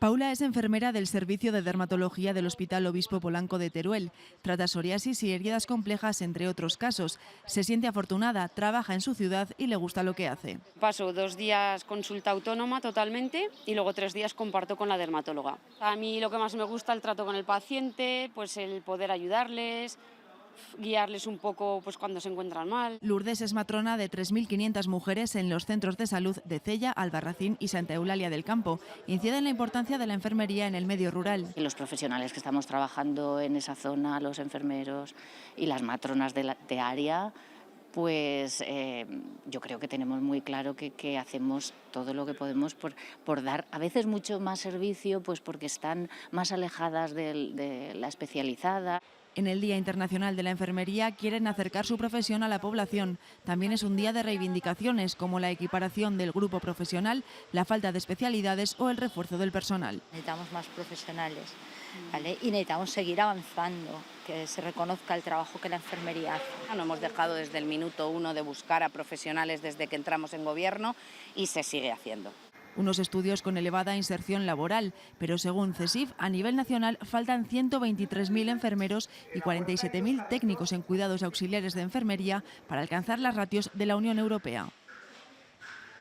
Paula es enfermera del Servicio de Dermatología del Hospital Obispo Polanco de Teruel. Trata psoriasis y heridas complejas, entre otros casos. Se siente afortunada, trabaja en su ciudad y le gusta lo que hace. Paso 2 días consulta autónoma totalmente y luego 3 días comparto con la dermatóloga. A mí lo que más me gusta el trato con el paciente, pues el poder ayudarles, guiarles un poco pues cuando se encuentran mal. Lourdes es matrona de 3.500 mujeres en los centros de salud de Cella, Albarracín y Santa Eulalia del Campo. Incide en la importancia de la enfermería en el medio rural. Y los profesionales que estamos trabajando en esa zona, los enfermeros y las matronas de área, pues yo creo que tenemos muy claro que hacemos todo lo que podemos por dar a veces mucho más servicio, pues porque están más alejadas de la especializada. En el Día Internacional de la Enfermería quieren acercar su profesión a la población. También es un día de reivindicaciones como la equiparación del grupo profesional, la falta de especialidades o el refuerzo del personal. Necesitamos más profesionales, ¿vale? Y necesitamos seguir avanzando, que se reconozca el trabajo que la enfermería hace. No hemos dejado desde el minuto 1 de buscar a profesionales desde que entramos en gobierno y se sigue haciendo. Unos estudios con elevada inserción laboral, pero según CESIF, a nivel nacional faltan 123.000 enfermeros y 47.000 técnicos en cuidados auxiliares de enfermería para alcanzar las ratios de la Unión Europea.